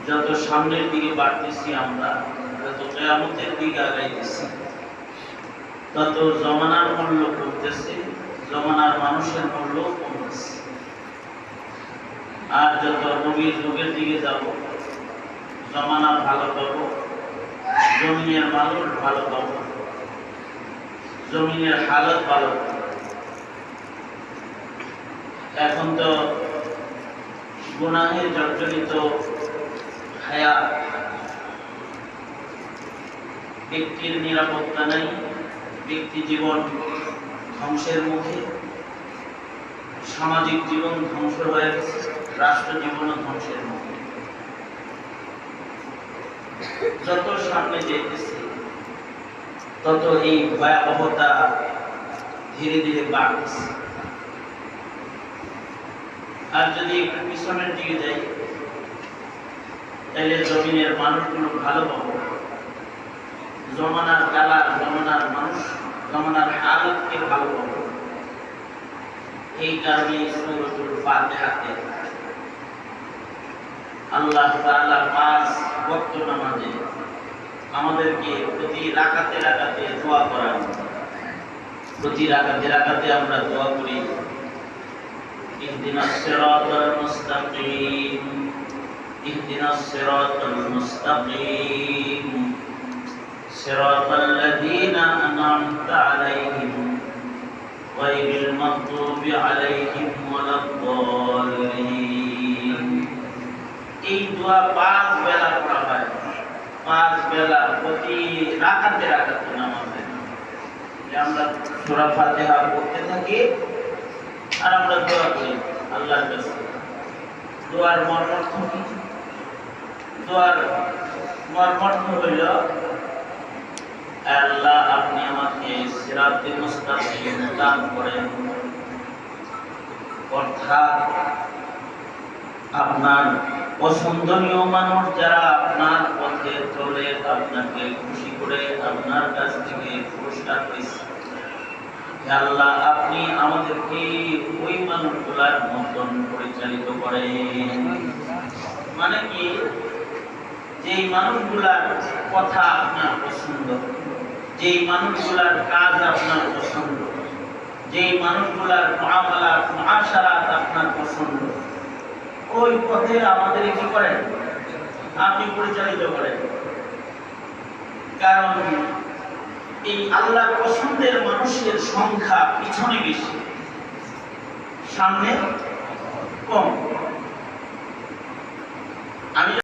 যত সামনের দিকে বাড়তেছি আমরা, যত কিয়ামতের দিকে আগাইতেছি, তত জমানার মূল্য কমতেছে, জমানার মানুষের মূল্য কমতেছে। আর যত নবীর যুগের দিকে যাব, জমানা ভালো পাবো, জমিনের মানুষ ভালো পাবো, জমিনের হালত ভালো পাবো। এখন তো গুনাহে জর্জরিত হায়াত, ব্যক্তির নিরাপত্তা নাই, ব্যক্তি জীবন ধ্বংসের মুখে, সামাজিক জীবন ধ্বংস হয়ে গেছে, রাষ্ট্র জীবনও ধ্বংসের মুখে। যত সামনে যেতেছে তত এই ভয়াবহতা ধীরে ধীরে বাড়ছে। আর যদি একটু পিছনের দিকে যাই, তাহলে জমিনের মানুষগুলো ভালো পাবো, জমানার কালার, জমানার মানুষ, জমানার হালতকে ভালো পাবো। এই কারণে সূরাতুল ফাতিহাতে আল্লাহ তাআলা ৫ ওয়াক্ত নামাজে আমাদেরকে প্রতি রাকাতে রাকাতে দোয়া করান। প্রতি রাকাতে রাকাতে আমরা দোয়া করি, ইহদিনাস সিরাতাল মুস্তাকিম, ইহদিনাস সিরাতাল মুস্তাকিম, সিরাতাল লাযীনা আন'আমতা আলাইহিম গায়রিল মাগদুবি আলাইহিম ওয়ালাদ-দাল্লিন। এই দোয়া ৫ বেলা পড়া হয়, ৫ বেলা প্রতি রাকাতে রাকাতে নামাজে। আমরা সূরা ফাতিহা পড়তে থাকি আর আমরা দোয়া করি আল্লাহর কাছে। দোয়ার মর্মার্থ কি? দোয়ার মর্মার্থ হইল, আল্লাহ আপনি আমাকে সিরাতুল মুস্তাকিম দান করেন, অর্থাৎ আপনার পছন্দনীয় মানুষ যারা আপনার পথে চলে, আপনাকে খুশি করে আপনার কাছ থেকে পুরস্কার পেয়েছে, আল্লাহ আপনি আমাদেরকে ওই মানুষগুলার মতন পরিচালিত করেন। মানে কি, যেই মানুষগুলার কথা আপনার পছন্দ, যেই মানুষগুলার কাজ আপনার পছন্দ, যেই মানুষগুলার মুআমালাত মুআশারাত আপনার পছন্দ, ওই পথে আমাদের কি করেন? আপনি পরিচালিত করেন। কারণ এই আল্লাহ পছন্দের মানুষের সংখ্যা পিছনে বেশি, সামনে কম। আমি